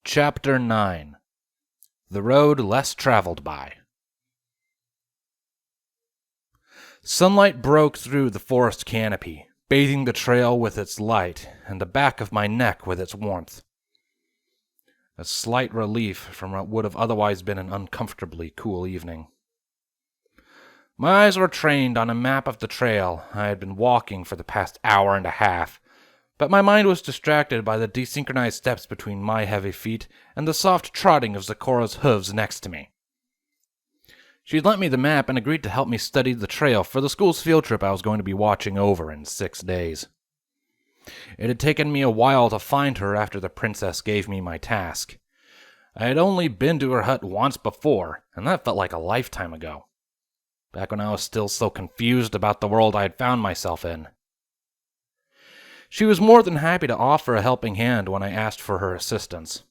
Chapter 9 The Road Less Traveled By. Sunlight broke through the forest canopy, bathing the trail with its light and the back of my neck with its warmth. A slight relief from what would have otherwise been an uncomfortably cool evening. My eyes were trained on a map of the trail I had been walking for the past hour and a half, but my mind was distracted by the desynchronized steps between my heavy feet and the soft trotting of Zikora's hooves next to me. She'd lent me the map and agreed to help me study the trail for the school's field trip I was going to be watching over in 6 days. It had taken me a while to find her after the princess gave me my task. I had only been to her hut once before, and that felt like a lifetime ago. Back when I was still so confused about the world I had found myself in. She was more than happy to offer a helping hand when I asked for her assistance.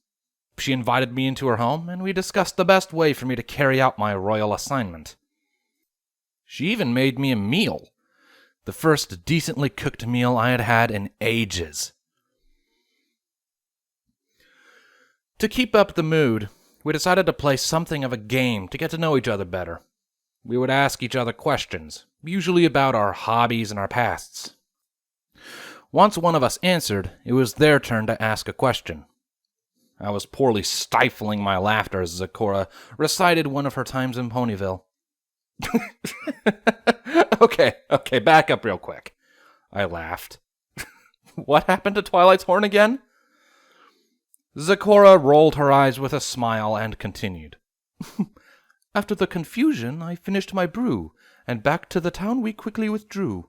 She invited me into her home, and we discussed the best way for me to carry out my royal assignment. She even made me a meal, the first decently cooked meal I had had in ages. To keep up the mood, we decided to play something of a game to get to know each other better. We would ask each other questions, usually about our hobbies and our pasts. Once one of us answered, it was their turn to ask a question. I was poorly stifling my laughter as Zikora recited one of her times in Ponyville. Okay, back up real quick. I laughed. What happened to Twilight's horn again? Zikora rolled her eyes with a smile and continued. After the confusion, I finished my brew, and back to the town we quickly withdrew.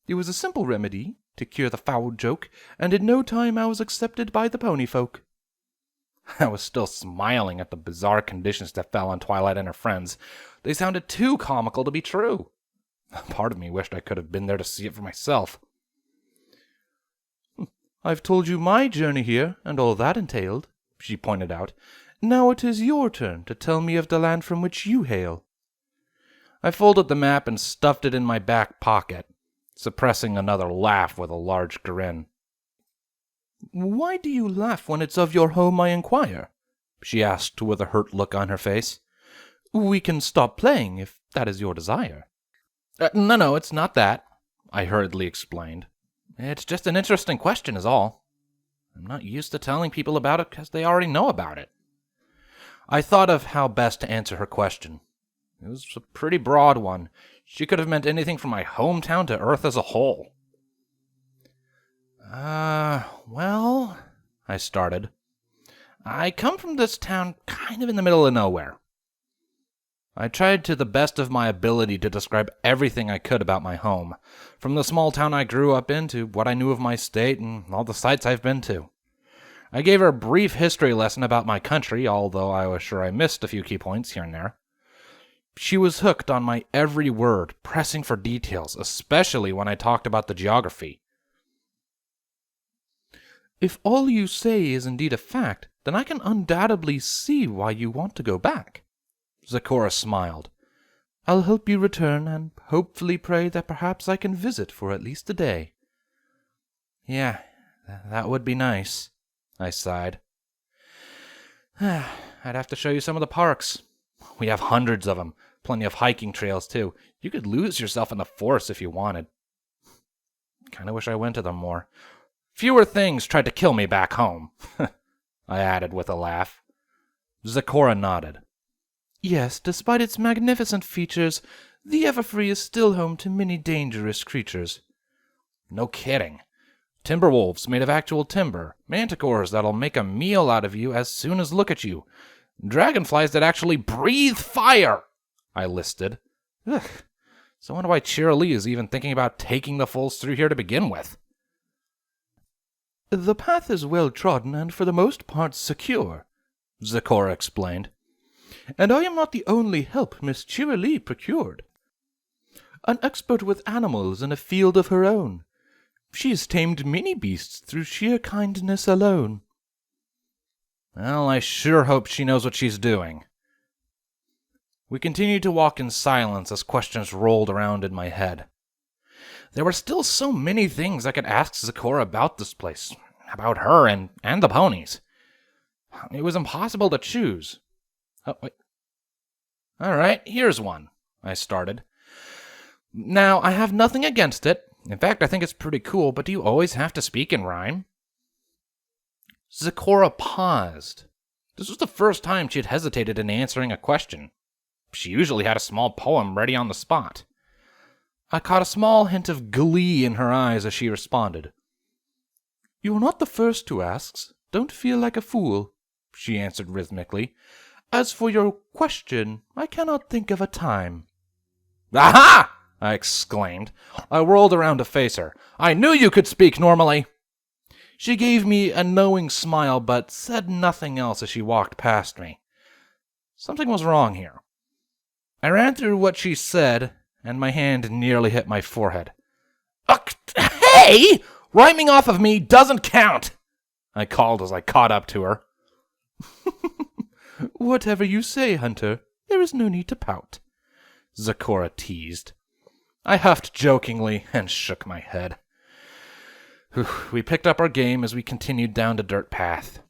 It was a simple remedy to cure the foul joke, and in no time I was accepted by the pony folk. I was still smiling at the bizarre conditions that fell on Twilight and her friends. They sounded too comical to be true. Part of me wished I could have been there to see it for myself. I've told you my journey here, and all that entailed, she pointed out. Now it is your turn to tell me of the land from which you hail. I folded the map and stuffed it in my back pocket, suppressing another laugh with a large grin. Why do you laugh when it's of your home I inquire? She asked with a hurt look on her face. We can stop playing if that is your desire. No, it's not that, I hurriedly explained. It's just an interesting question is all. I'm not used to telling people about it because they already know about it. I thought of how best to answer her question. It was a pretty broad one. She could have meant anything from my hometown to Earth as a whole. Well, I started. I come from this town kind of in the middle of nowhere. I tried to the best of my ability to describe everything I could about my home, from the small town I grew up in to what I knew of my state and all the sites I've been to. I gave her a brief history lesson about my country, although I was sure I missed a few key points here and there. She was hooked on my every word, pressing for details, especially when I talked about the geography. If all you say is indeed a fact, then I can undoubtedly see why you want to go back. Zikora smiled. I'll help you return and hopefully pray that perhaps I can visit for at least a day. Yeah, that would be nice, I sighed. I'd have to show you some of the parks. We have hundreds of them, plenty of hiking trails too. You could lose yourself in the forest if you wanted. Kinda wish I went to them more. Fewer things tried to kill me back home, I added with a laugh. Zikora nodded. Yes, despite its magnificent features, the Everfree is still home to many dangerous creatures. No kidding. Timberwolves made of actual timber, manticores that'll make a meal out of you as soon as look at you, dragonflies that actually breathe fire, I listed. Ugh. So I wonder why Cheerilee is even thinking about taking the foals through here to begin with. The path is well trodden and for the most part secure, Zikora explained. And I am not the only help Miss Cheerilee procured. An expert with animals in a field of her own. She has tamed many beasts through sheer kindness alone. Well, I sure hope she knows what she's doing. We continued to walk in silence as questions rolled around in my head. There were still so many things I could ask Zikora about this place, about her and the ponies. It was impossible to choose. Oh, wait. All right, here's one, I started. Now, I have nothing against it. In fact, I think it's pretty cool, but do you always have to speak in rhyme? Zecora paused. This was the first time she had hesitated in answering a question. She usually had a small poem ready on the spot. I caught a small hint of glee in her eyes as she responded. "You're not the first to ask. Don't feel like a fool," she answered rhythmically. "As for your question, I cannot think of a time." "Aha!" I exclaimed. I whirled around to face her. "I knew you could speak normally!" She gave me a knowing smile, but said nothing else as she walked past me. Something was wrong here. I ran through what she said, and my hand nearly hit my forehead. Hey! Rhyming off of me doesn't count! I called as I caught up to her. "Whatever you say, Hunter. There is no need to pout," Zecora teased. I huffed jokingly and shook my head. We picked up our game as we continued down the dirt path.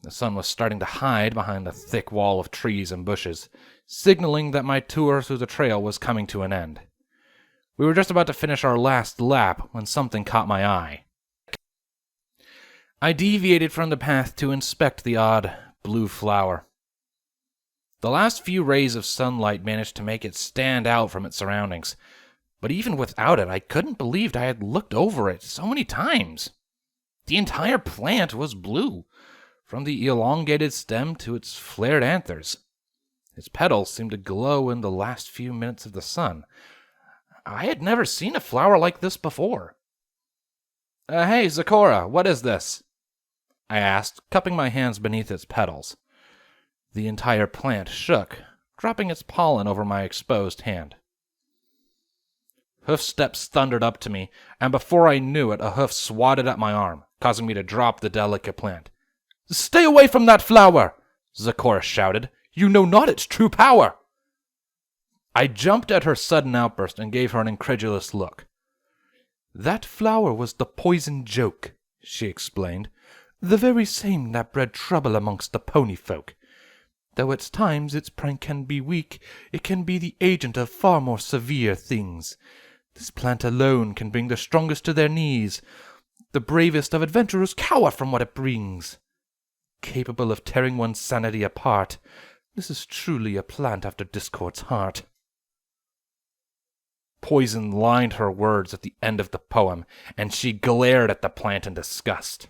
The sun was starting to hide behind a thick wall of trees and bushes, signaling that my tour through the trail was coming to an end. We were just about to finish our last lap when something caught my eye. I deviated from the path to inspect the odd blue flower. The last few rays of sunlight managed to make it stand out from its surroundings, but even without it, I couldn't believe I had looked over it so many times. The entire plant was blue, from the elongated stem to its flared anthers. Its petals seemed to glow in the last few minutes of the sun. I had never seen a flower like this before. Hey, Zecora, what is this?" I asked, cupping my hands beneath its petals. The entire plant shook, dropping its pollen over my exposed hand. Hoof steps thundered up to me, and before I knew it, a hoof swatted at my arm, causing me to drop the delicate plant. "Stay away from that flower!" Zecora shouted. "You know not its true power!" I jumped at her sudden outburst and gave her an incredulous look. "That flower was the poison joke," she explained. "The very same that bred trouble amongst the pony folk. Though at times its prank can be weak, it can be the agent of far more severe things. This plant alone can bring the strongest to their knees. The bravest of adventurers cower from what it brings. Capable of tearing one's sanity apart, this is truly a plant after Discord's heart." Poison lined her words at the end of the poem, and she glared at the plant in disgust.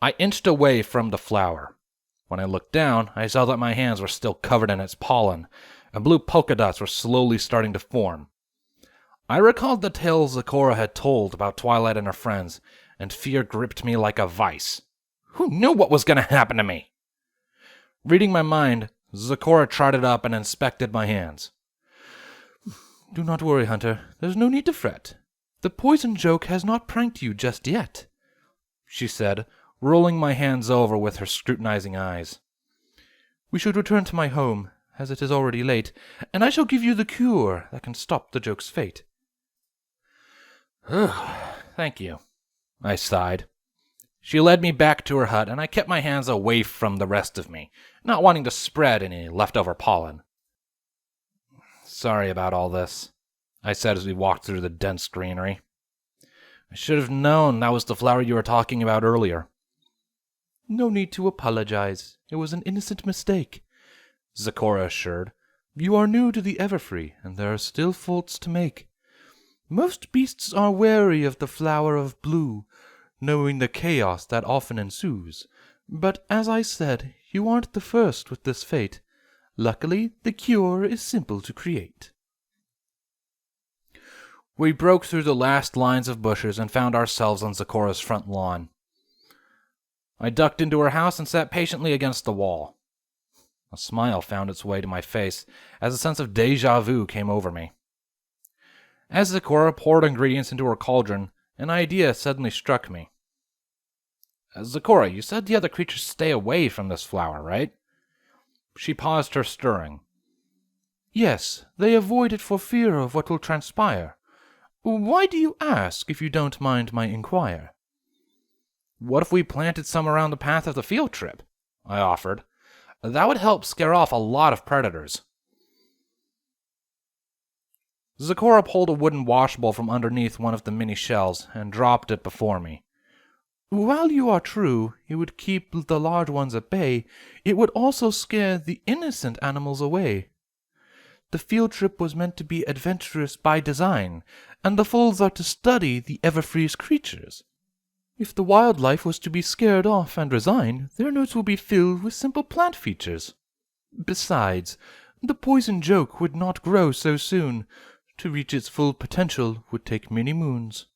I inched away from the flower. When I looked down, I saw that my hands were still covered in its pollen, and blue polka dots were slowly starting to form. I recalled the tales Zecora had told about Twilight and her friends, and fear gripped me like a vice. Who knew what was going to happen to me? Reading my mind, Zecora trotted up and inspected my hands. "Do not worry, Hunter. There's no need to fret. The poison joke has not pranked you just yet," she said, rolling my hands over with her scrutinizing eyes. "We should return to my home, as it is already late, and I shall give you the cure that can stop the joke's fate." "Thank you," I sighed. She led me back to her hut, and I kept my hands away from the rest of me, not wanting to spread any leftover pollen. "Sorry about all this," I said as we walked through the dense greenery. "I should have known that was the flower you were talking about earlier." "No need to apologize. It was an innocent mistake," Zecora assured. "You are new to the Everfree, and there are still faults to make. Most beasts are wary of the flower of blue, knowing the chaos that often ensues. But as I said, you aren't the first with this fate. Luckily, the cure is simple to create." We broke through the last lines of bushes and found ourselves on Zecora's front lawn. I ducked into her house and sat patiently against the wall. A smile found its way to my face as a sense of déjà vu came over me. As Zecora poured ingredients into her cauldron, an idea suddenly struck me. "Zecora, you said the other creatures stay away from this flower, right?" She paused her stirring. "Yes, they avoid it for fear of what will transpire. Why do you ask, if you don't mind my inquire?" What if we planted some around the path of the field trip? I offered. That would help scare off a lot of predators. Zecora pulled a wooden washbowl from underneath one of the mini shells and dropped it before me. While you are true, it would keep the large ones at bay, it would also scare the innocent animals away. The field trip was meant to be adventurous by design, and the foals are to study the ever-freeze creatures. If the wildlife was to be scared off and resign, their notes will be filled with simple plant features. Besides, the poison joke would not grow so soon. To reach its full potential would take many moons.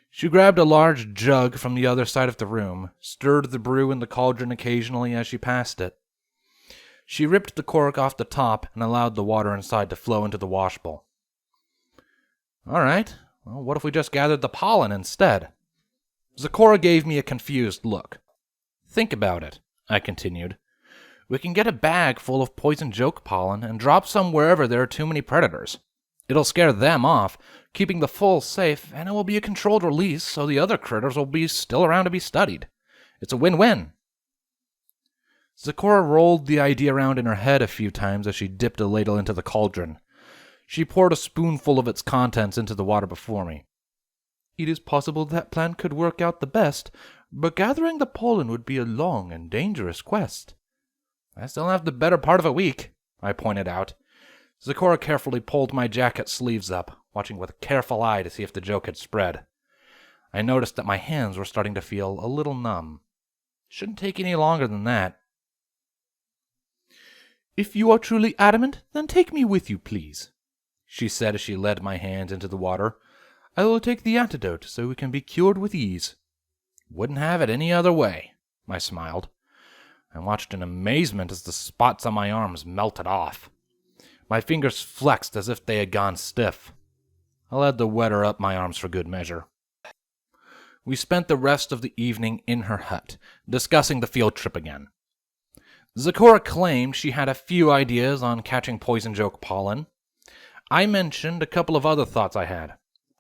She grabbed a large jug from the other side of the room, stirred the brew in the cauldron occasionally as she passed it. She ripped the cork off the top and allowed the water inside to flow into the washbowl. All right, well, what if we just gathered the pollen instead? Zecora gave me a confused look. Think about it, I continued. We can get a bag full of poison joke pollen and drop some wherever there are too many predators. It'll scare them off, keeping the foals safe, and it will be a controlled release so the other critters will be still around to be studied. It's a win-win. Zecora rolled the idea around in her head a few times as she dipped a ladle into the cauldron. She poured a spoonful of its contents into the water before me. It is possible that plan could work out the best, but gathering the pollen would be a long and dangerous quest. I still have the better part of a week, I pointed out. Zecora carefully pulled my jacket sleeves up, watching with a careful eye to see if the joke had spread. I noticed that my hands were starting to feel a little numb. Shouldn't take any longer than that. If you are truly adamant, then take me with you, please, she said as she led my hand into the water. I will take the antidote so we can be cured with ease. Wouldn't have it any other way, I smiled. I watched in amazement as the spots on my arms melted off. My fingers flexed as if they had gone stiff. I let the wetter up my arms for good measure. We spent the rest of the evening in her hut, discussing the field trip again. Zecora claimed she had a few ideas on catching poison joke pollen. I mentioned a couple of other thoughts I had.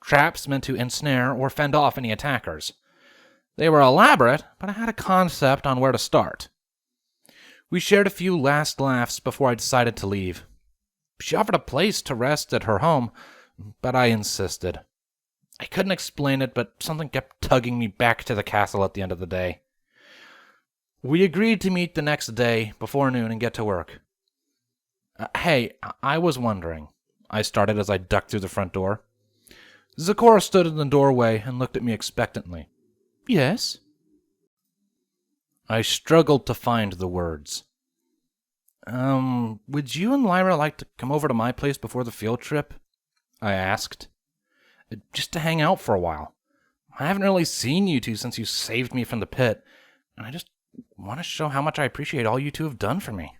Traps meant to ensnare or fend off any attackers. They were elaborate, but I had a concept on where to start. We shared a few last laughs before I decided to leave. She offered a place to rest at her home, but I insisted. I couldn't explain it, but something kept tugging me back to the castle at the end of the day. We agreed to meet the next day before noon and get to work. Hey, I was wondering, I started as I ducked through the front door. Zecora stood in the doorway and looked at me expectantly. Yes? I struggled to find the words. Would you and Lyra like to come over to my place before the field trip? I asked. Just to hang out for a while. I haven't really seen you two since you saved me from the pit, and I just want to show how much I appreciate all you two have done for me.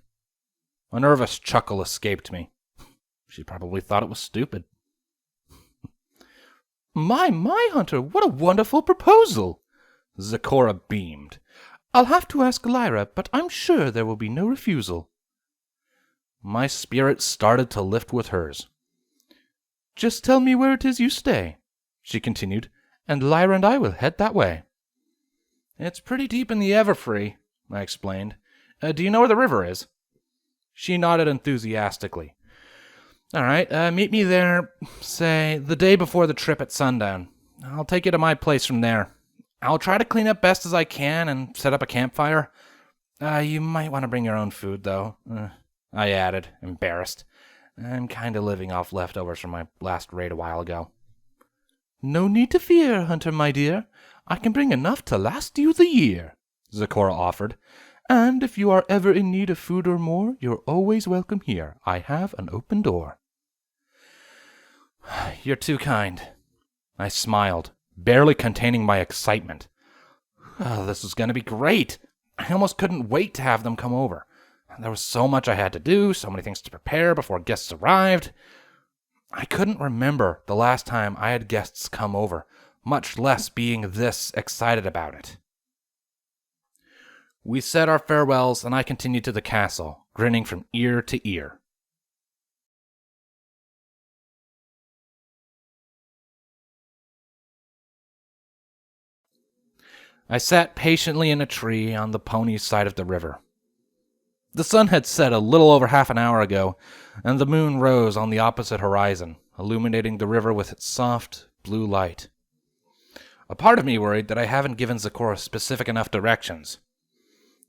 A nervous chuckle escaped me. She probably thought it was stupid. My, Hunter, what a wonderful proposal! Zecora beamed. I'll have to ask Lyra, but I'm sure there will be no refusal. My spirit started to lift with hers. Just tell me where it is you stay, she continued, and Lyra and I will head that way. It's pretty deep in the Everfree, I explained. Do you know where the river is? She nodded enthusiastically. All right, meet me there, say, the day before the trip at sundown. I'll take you to my place from there. I'll try to clean up best as I can and set up a campfire. You might want to bring your own food, though, I added, embarrassed. I'm kind of living off leftovers from my last raid a while ago. No need to fear, Hunter, my dear. I can bring enough to last you the year, Zecora offered. And if you are ever in need of food or more, you're always welcome here. I have an open door. You're too kind. I smiled, barely containing my excitement. This is going to be great. I almost couldn't wait to have them come over. There was so much I had to do, so many things to prepare before guests arrived. I couldn't remember the last time I had guests come over, much less being this excited about it. We said our farewells, and I continued to the castle, grinning from ear to ear. I sat patiently in a tree on the pony's side of the river. The sun had set a little over half an hour ago, and the moon rose on the opposite horizon, illuminating the river with its soft, blue light. A part of me worried that I haven't given Zecora specific enough directions.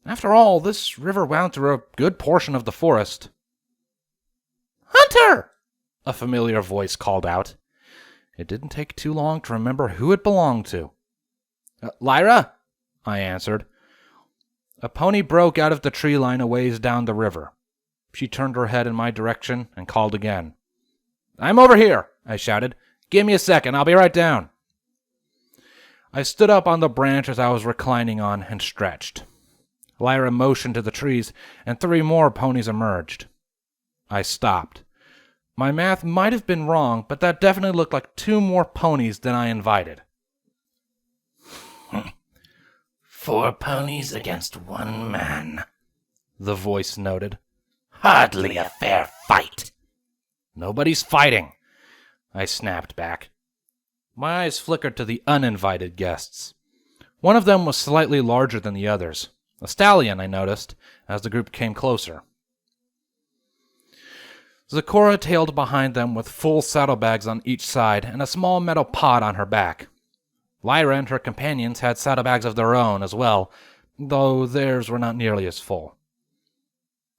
After all, this river wound through a good portion of the forest. "Hunter!" a familiar voice called out. It didn't take too long to remember who it belonged to. "Lyra?" I answered. A pony broke out of the tree line a ways down the river. She turned her head in my direction and called again. "I'm over here," I shouted. "Give me a second, I'll be right down." I stood up on the branches I was reclining on and stretched. Lyra motioned to the trees, and 3 more ponies emerged. I stopped. My math might have been wrong, but that definitely looked like 2 more ponies than I invited. 4 ponies against 1 man, the voice noted. Hardly a fair fight. "Nobody's fighting," I snapped back. My eyes flickered to the uninvited guests. One of them was slightly larger than the others. A stallion, I noticed, as the group came closer. Zecora tailed behind them with full saddlebags on each side and a small metal pot on her back. Lyra and her companions had saddlebags of their own as well, though theirs were not nearly as full.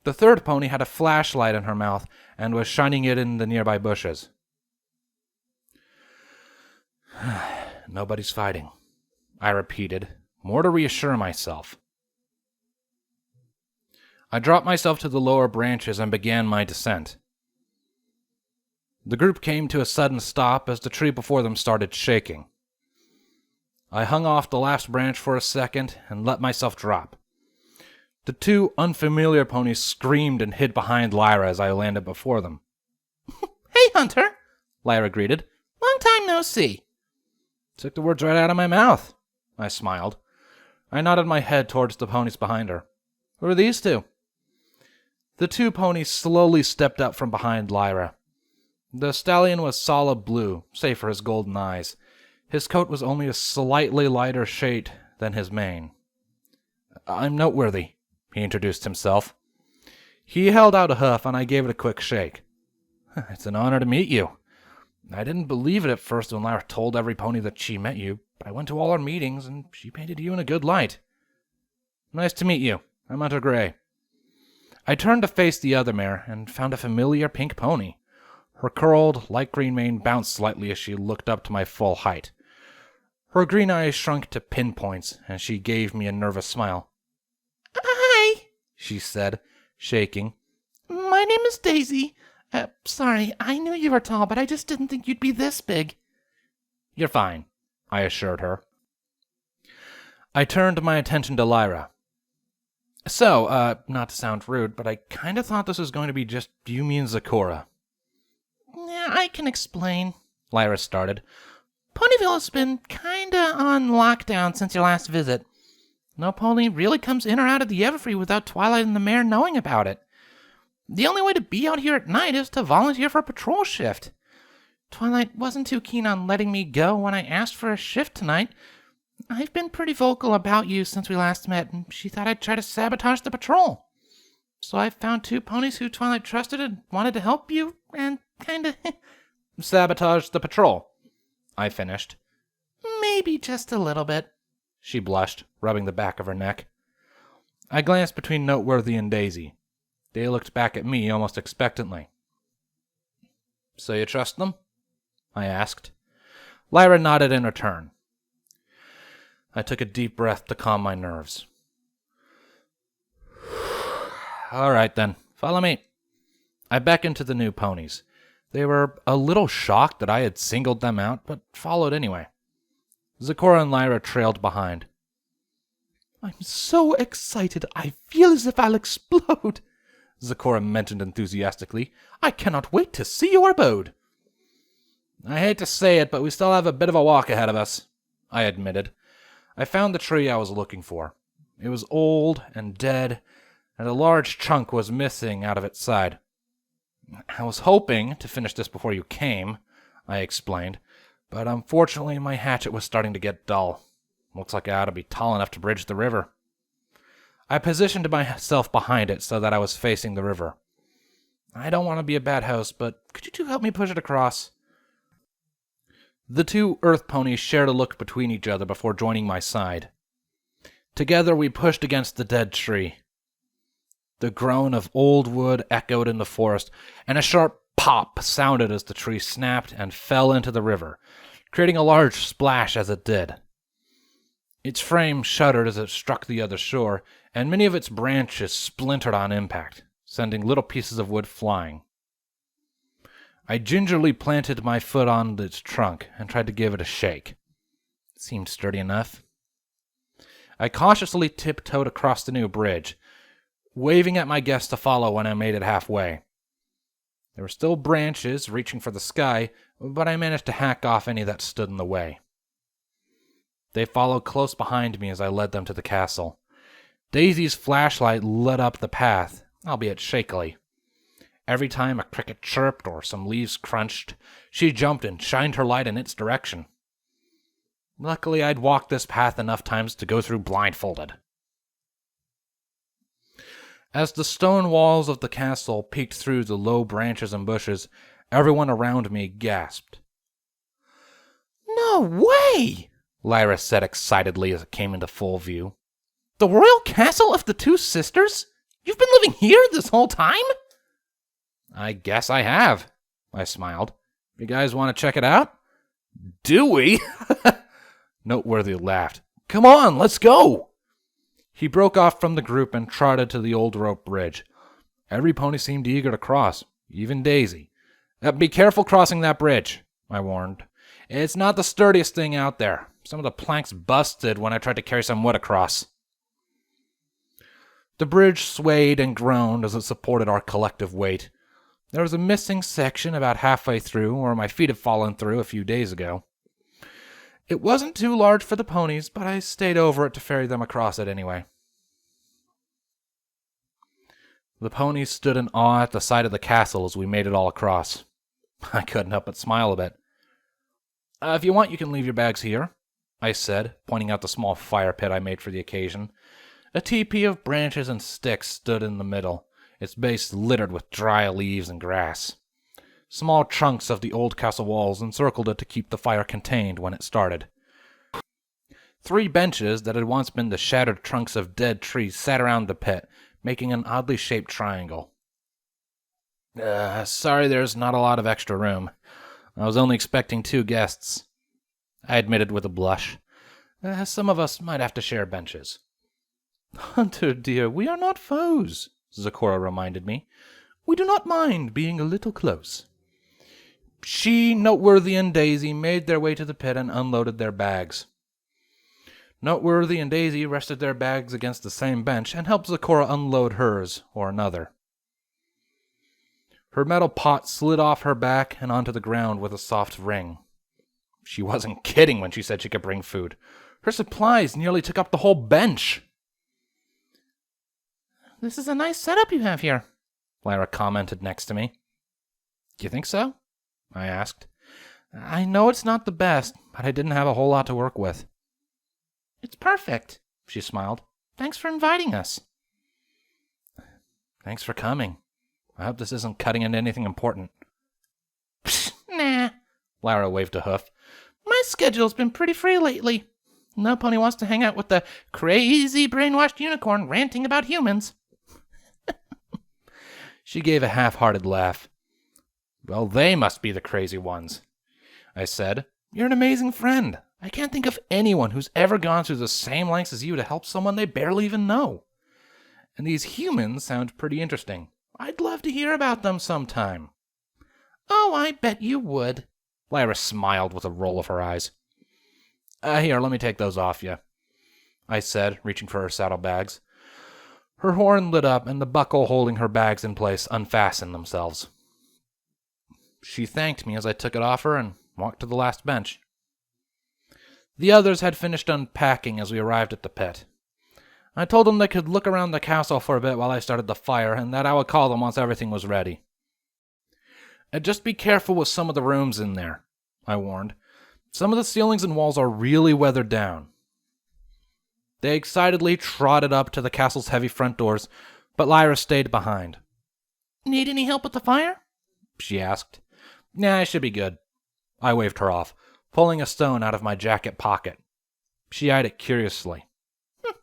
The 3rd pony had a flashlight in her mouth and was shining it in the nearby bushes. "Nobody's fighting," I repeated, more to reassure myself. I dropped myself to the lower branches and began my descent. The group came to a sudden stop as the tree before them started shaking. I hung off the last branch for a second and let myself drop. The 2 unfamiliar ponies screamed and hid behind Lyra as I landed before them. "Hey, Hunter," Lyra greeted. "Long time no see." Took the words right out of my mouth. I smiled. I nodded my head towards the ponies behind her. "Who are these 2? The 2 ponies slowly stepped up from behind Lyra. The stallion was solid blue, save for his golden eyes. His coat was only a slightly lighter shade than his mane. "I'm Noteworthy," he introduced himself. He held out a hoof, and I gave it a quick shake. "It's an honor to meet you. I didn't believe it at first when Lyra told every pony that she met you, but I went to all our meetings, and she painted you in a good light." "Nice to meet you. I'm Hunter Gray." I turned to face the other mare and found a familiar pink pony. Her curled, light green mane bounced slightly as she looked up to my full height. Her green eyes shrunk to pinpoints, and she gave me a nervous smile. "Hi," she said, shaking. "My name is Daisy. Sorry, I knew you were tall, but I just didn't think you'd be this big." "You're fine," I assured her. I turned my attention to Lyra. "So, not to sound rude, but I kind of thought this was going to be just you, me, and Zecora." "Yeah, I can explain," Lyra started. "Ponyville has been kinda on lockdown since your last visit. No pony really comes in or out of the Everfree without Twilight and the mare knowing about it. The only way to be out here at night is to volunteer for a patrol shift. Twilight wasn't too keen on letting me go when I asked for a shift tonight. I've been pretty vocal about you since we last met, and she thought I'd try to sabotage the patrol. So I found 2 ponies who Twilight trusted and wanted to help you, and kinda..." "Sabotage the patrol," I finished. "Maybe just a little bit," she blushed, rubbing the back of her neck. I glanced between Noteworthy and Daisy. They looked back at me almost expectantly. "So you trust them?" I asked. Lyra nodded in return. I took a deep breath to calm my nerves. "All right, then. Follow me." I beckoned to the new ponies. They were a little shocked that I had singled them out, but followed anyway. Zecora and Lyra trailed behind. "I'm so excited, I feel as if I'll explode," Zecora mentioned enthusiastically. "I cannot wait to see your abode." "I hate to say it, but we still have a bit of a walk ahead of us," I admitted. I found the tree I was looking for. It was old and dead, and a large chunk was missing out of its side. "I was hoping to finish this before you came," I explained, but unfortunately my hatchet was starting to get dull. Looks like I ought to be tall enough to bridge the river. I positioned myself behind it so that I was facing the river. I don't want to be a bad host, but could you two help me push it across? The two earth ponies shared a look between each other before joining my side. Together we pushed against the dead tree. The groan of old wood echoed in the forest, and a sharp pop sounded as the tree snapped and fell into the river, creating a large splash as it did. Its frame shuddered as it struck the other shore, and many of its branches splintered on impact, sending little pieces of wood flying. I gingerly planted my foot on its trunk and tried to give it a shake. It seemed sturdy enough. I cautiously tiptoed across the new bridge, waving at my guests to follow when I made it halfway. There were still branches reaching for the sky, but I managed to hack off any that stood in the way. They followed close behind me as I led them to the castle. Daisy's flashlight lit up the path, albeit shakily. Every time a cricket chirped or some leaves crunched, she jumped and shined her light in its direction. Luckily, I'd walked this path enough times to go through blindfolded. As the stone walls of the castle peeked through the low branches and bushes, everyone around me gasped. No way! Lyra said excitedly as it came into full view. The royal castle of the two sisters? You've been living here this whole time? I guess I have, I smiled. You guys want to check it out? Do we? Noteworthy laughed. Come on, let's go! He broke off from the group and trotted to the old rope bridge. Every pony seemed eager to cross, even Daisy. Be careful crossing that bridge, I warned. It's not the sturdiest thing out there. Some of the planks busted when I tried to carry some wood across. The bridge swayed and groaned as it supported our collective weight. There was a missing section about halfway through, where my feet had fallen through a few days ago. It wasn't too large for the ponies, but I stayed over it to ferry them across it anyway. The ponies stood in awe at the sight of the castle as we made it all across. I couldn't help but smile a bit. If you want, you can leave your bags here, I said, pointing out the small fire pit I made for the occasion. A teepee of branches and sticks stood in the middle, its base littered with dry leaves and grass. Small chunks of the old castle walls encircled it to keep the fire contained when it started. 3 benches that had once been the shattered trunks of dead trees sat around the pit, making an oddly shaped triangle. Sorry there's not a lot of extra room. I was only expecting 2 guests, I admitted with a blush. Some of us might have to share benches. Hunter, dear, we are not foes, Zecora reminded me. We do not mind being a little close. She, Noteworthy, and Daisy made their way to the pit and unloaded their bags. Noteworthy and Daisy rested their bags against the same bench and helped Zecora unload hers, or another. Her metal pot slid off her back and onto the ground with a soft ring. She wasn't kidding when she said she could bring food. Her supplies nearly took up the whole bench. This is a nice setup you have here, Lyra commented next to me. Do you think so? I asked. I know it's not the best, but I didn't have a whole lot to work with. It's perfect, she smiled. Thanks for inviting us. Thanks for coming. I hope this isn't cutting into anything important. Psst, nah, Lyra waved a hoof. My schedule's been pretty free lately. No pony wants to hang out with the crazy brainwashed unicorn ranting about humans. She gave a half-hearted laugh. Well, they must be the crazy ones, I said. You're an amazing friend. I can't think of anyone who's ever gone through the same lengths as you to help someone they barely even know. And these humans sound pretty interesting. I'd love to hear about them sometime. Oh, I bet you would. Lyra smiled with a roll of her eyes. Here, let me take those off you, I said, reaching for her saddlebags. Her horn lit up, and the buckle holding her bags in place unfastened themselves. She thanked me as I took it off her and walked to the last bench. The others had finished unpacking as we arrived at the pit. I told them they could look around the castle for a bit while I started the fire, and that I would call them once everything was ready. Just be careful with some of the rooms in there, I warned. Some of the ceilings and walls are really weathered down. They excitedly trotted up to the castle's heavy front doors, but Lyra stayed behind. Need any help with the fire? She asked. Nah, I should be good. I waved her off, pulling a stone out of my jacket pocket. She eyed it curiously.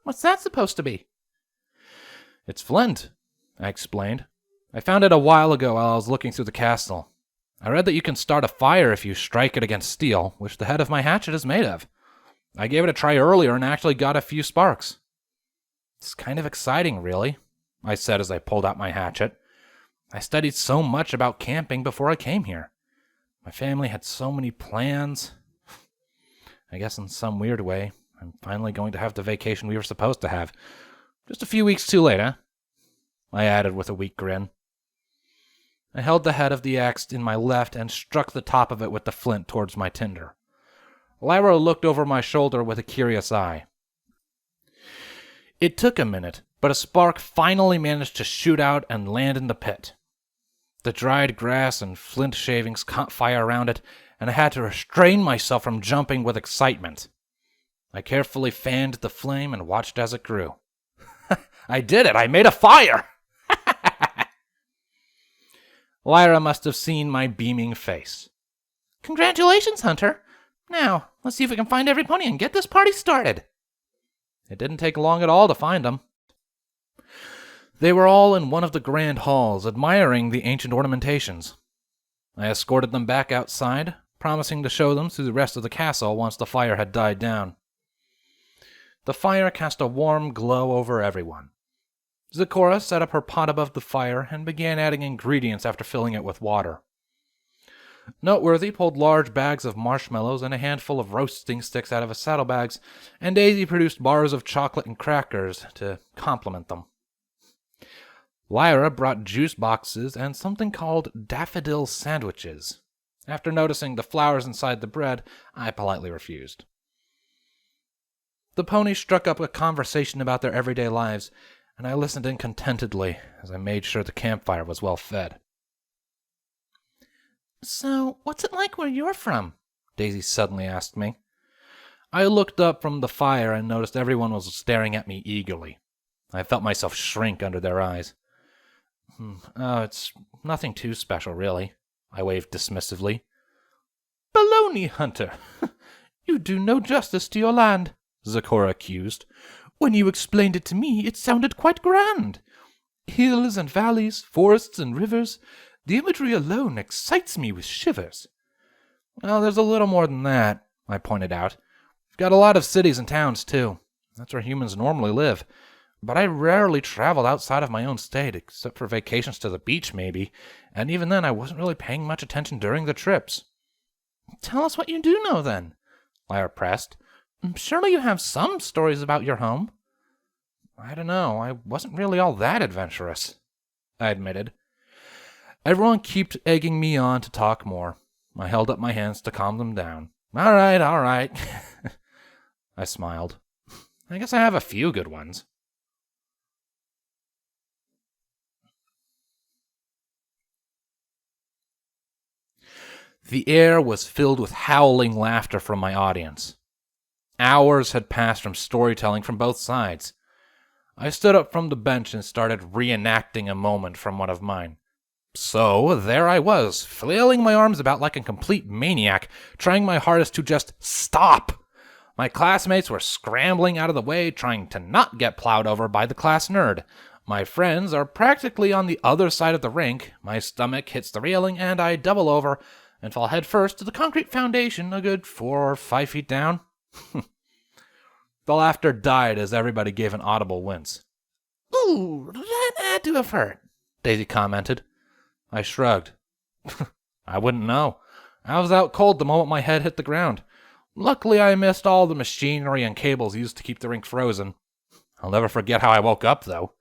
What's that supposed to be? It's flint, I explained. I found it a while ago while I was looking through the castle. I read that you can start a fire if you strike it against steel, which the head of my hatchet is made of. I gave it a try earlier and actually got a few sparks. It's kind of exciting, really, I said as I pulled out my hatchet. I studied so much about camping before I came here. My family had so many plans. I guess in some weird way, I'm finally going to have the vacation we were supposed to have. Just a few weeks too late, huh? I added with a weak grin. I held the head of the axe in my left and struck the top of it with the flint towards my tinder. Lyra looked over my shoulder with a curious eye. It took a minute, but a spark finally managed to shoot out and land in the pit. The dried grass and flint shavings caught fire around it, and I had to restrain myself from jumping with excitement. I carefully fanned the flame and watched as it grew. I did it! I made a fire! Lyra must have seen my beaming face. Congratulations, Hunter. Now, let's see if we can find every pony and get this party started. It didn't take long at all to find them. They were all in one of the grand halls, admiring the ancient ornamentations. I escorted them back outside, promising to show them through the rest of the castle once the fire had died down. The fire cast a warm glow over everyone. Zecora set up her pot above the fire and began adding ingredients after filling it with water. Noteworthy pulled large bags of marshmallows and a handful of roasting sticks out of his saddlebags, and Daisy produced bars of chocolate and crackers to complement them. Lyra brought juice boxes and something called daffodil sandwiches. After noticing the flowers inside the bread, I politely refused. The ponies struck up a conversation about their everyday lives, and I listened in contentedly as I made sure the campfire was well fed. So, what's it like where you're from? Daisy suddenly asked me. I looked up from the fire and noticed everyone was staring at me eagerly. I felt myself shrink under their eyes. Oh, it's nothing too special, really, I waved dismissively. Baloney, Hunter! You do no justice to your land, Zecora accused. When you explained it to me, it sounded quite grand. Hills and valleys, forests and rivers. The imagery alone excites me with shivers. Well, there's a little more than that, I pointed out. We've got a lot of cities and towns, too. That's where humans normally live. But I rarely traveled outside of my own state, except for vacations to the beach, maybe, and even then I wasn't really paying much attention during the trips. Tell us what you do know, then, Lyra pressed. Surely you have some stories about your home. I don't know. I wasn't really all that adventurous, I admitted. Everyone kept egging me on to talk more. I held up my hands to calm them down. All right. I smiled. I guess I have a few good ones. The air was filled with howling laughter from my audience. Hours had passed from storytelling from both sides. I stood up from the bench and started reenacting a moment from one of mine. So there I was, flailing my arms about like a complete maniac, trying my hardest to just stop. My classmates were scrambling out of the way, trying to not get plowed over by the class nerd. My friends are practically on the other side of the rink. My stomach hits the railing, and I double over and fall headfirst to the concrete foundation a good 4 or 5 feet down. The laughter died as everybody gave an audible wince. Ooh, that had to have hurt, Daisy commented. I shrugged. I wouldn't know. I was out cold the moment my head hit the ground. Luckily, I missed all the machinery and cables used to keep the rink frozen. I'll never forget how I woke up, though.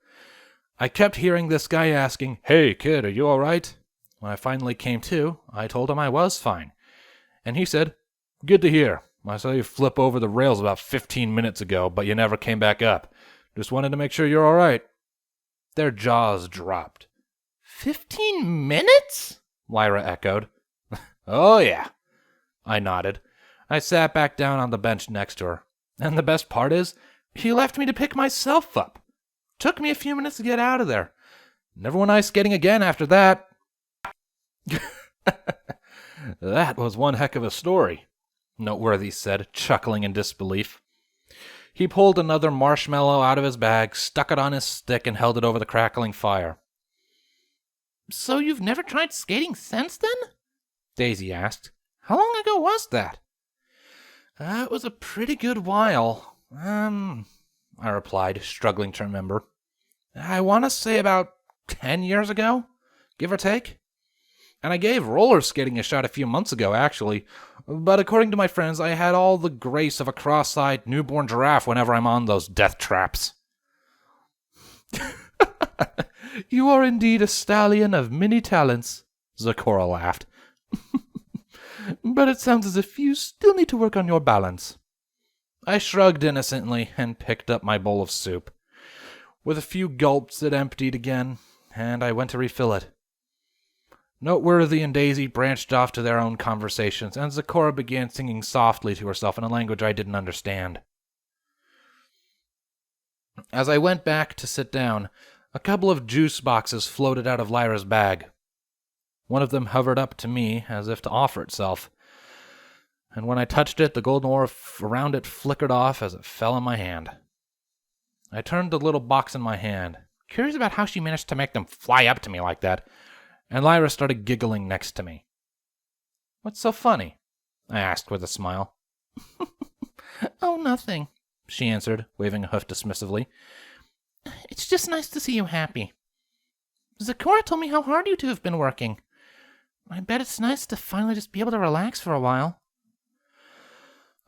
I kept hearing this guy asking, "Hey, kid, are you all right?" When I finally came to, I told him I was fine. And he said, "Good to hear. I saw you flip over the rails about 15 minutes ago, but you never came back up. Just wanted to make sure you're all right." Their jaws dropped. 15 minutes? Lyra echoed. Oh, yeah. I nodded. I sat back down on the bench next to her. And the best part is, He left me to pick myself up. Took me a few minutes to get out of there. Never went ice skating again after that. That was one heck of a story, Noteworthy said, chuckling in disbelief. He pulled another marshmallow out of his bag, stuck it on his stick, and held it over the crackling fire. So you've never tried skating since then? Daisy asked. How long ago was that? It was a pretty good while. I replied, struggling to remember. I want to say about 10 years ago, give or take. And I gave roller skating a shot a few months ago, actually. But according to my friends, I had all the grace of a cross-eyed newborn giraffe whenever I'm on those death traps. You are indeed a stallion of many talents, Zecora laughed. But it sounds as if you still need to work on your balance. I shrugged innocently and picked up my bowl of soup. With a few gulps, it emptied again, and I went to refill it. Noteworthy and Daisy branched off to their own conversations, and Zecora began singing softly to herself in a language I didn't understand. As I went back to sit down, a couple of juice boxes floated out of Lyra's bag. One of them hovered up to me as if to offer itself, and when I touched it, the golden orb around it flickered off as it fell in my hand. I turned the little box in my hand, curious about how she managed to make them fly up to me like that, and Lyra started giggling next to me. What's so funny? I asked with a smile. Oh, nothing, she answered, waving a hoof dismissively. It's just nice to see you happy. Zecora told me how hard you two have been working. I bet it's nice to finally just be able to relax for a while.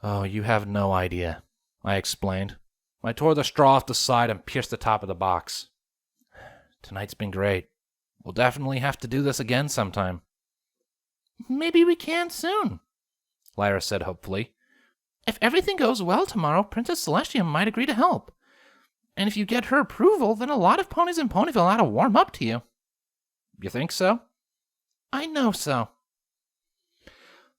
Oh, you have no idea, I explained. I tore the straw off the side and pierced the top of the box. Tonight's been great. We'll definitely have to do this again sometime. Maybe we can soon, Lyra said hopefully. If everything goes well tomorrow, Princess Celestia might agree to help. And if you get her approval, then a lot of ponies in Ponyville ought to warm up to you. You think so? I know so.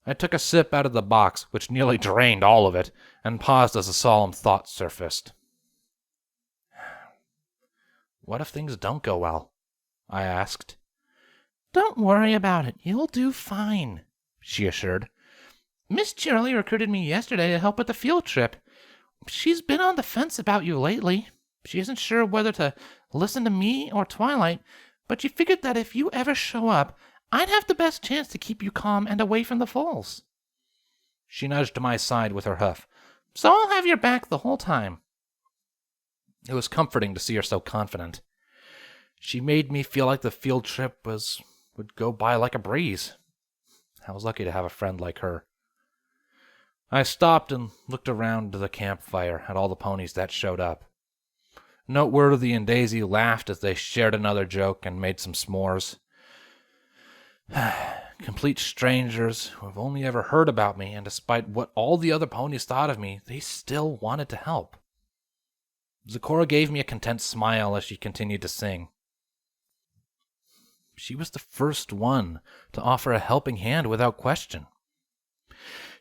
I took a sip out of the box, which nearly drained all of it, and paused as a solemn thought surfaced. What if things don't go well? I asked. Don't worry about it. You'll do fine, she assured. Miss Shirley recruited me yesterday to help with the field trip. She's been on the fence about you lately. She isn't sure whether to listen to me or Twilight, but she figured that if you ever show up, I'd have the best chance to keep you calm and away from the falls. She nudged my side with her hoof. So I'll have your back the whole time. It was comforting to see her so confident. She made me feel like the field trip would go by like a breeze. I was lucky to have a friend like her. I stopped and looked around the campfire at all the ponies that showed up. Noteworthy and Daisy laughed as they shared another joke and made some s'mores. Complete strangers who have only ever heard about me, and despite what all the other ponies thought of me, they still wanted to help. Zecora gave me a content smile as she continued to sing. She was the first one to offer a helping hand without question.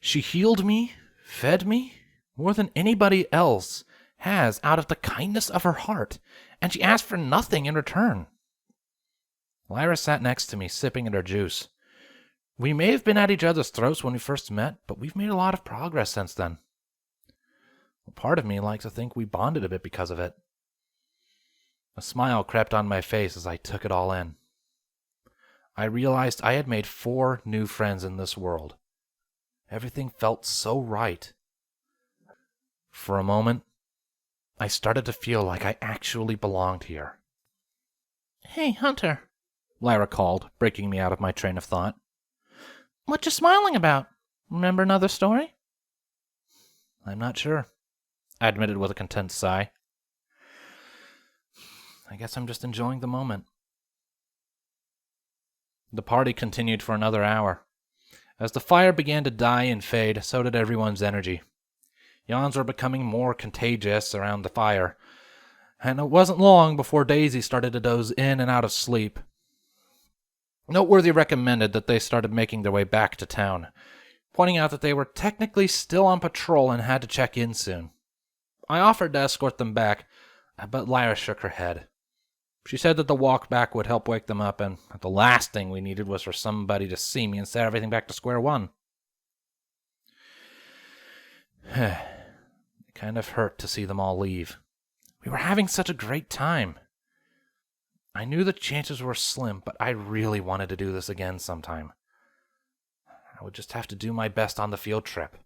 She healed me, fed me, more than anybody else has out of the kindness of her heart, and she asked for nothing in return. Lyra sat next to me, sipping at her juice. We may have been at each other's throats when we first met, but we've made a lot of progress since then. A part of me likes to think we bonded a bit because of it. A smile crept on my face as I took it all in. I realized I had made 4 new friends in this world. Everything felt so right. For a moment, I started to feel like I actually belonged here. Hey, Hunter, Lyra called, breaking me out of my train of thought. What you smiling about? Remember another story? I'm not sure, I admitted with a content sigh. I guess I'm just enjoying the moment. The party continued for another hour. As the fire began to die and fade, so did everyone's energy. Yawns were becoming more contagious around the fire, and it wasn't long before Daisy started to doze in and out of sleep. Noteworthy recommended that they started making their way back to town, pointing out that they were technically still on patrol and had to check in soon. I offered to escort them back, but Lyra shook her head. She said that the walk back would help wake them up, and that the last thing we needed was for somebody to see me and set everything back to square one. It kind of hurt to see them all leave. We were having such a great time. I knew the chances were slim, but I really wanted to do this again sometime. I would just have to do my best on the field trip.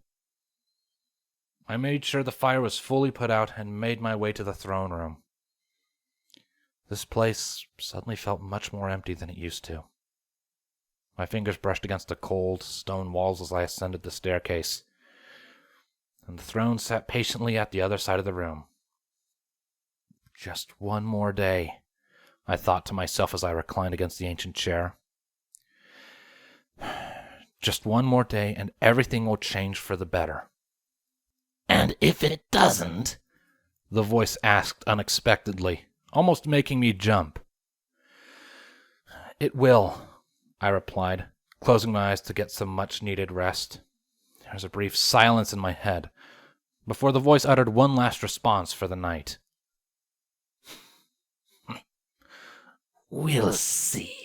I made sure the fire was fully put out and made my way to the throne room. This place suddenly felt much more empty than it used to. My fingers brushed against the cold stone walls as I ascended the staircase, and the throne sat patiently at the other side of the room. Just one more day, I thought to myself as I reclined against the ancient chair. Just one more day, and everything will change for the better. And if it doesn't? The voice asked unexpectedly, almost making me jump. It will, I replied, closing my eyes to get some much-needed rest. There was a brief silence in my head, before the voice uttered one last response for the night. We'll see.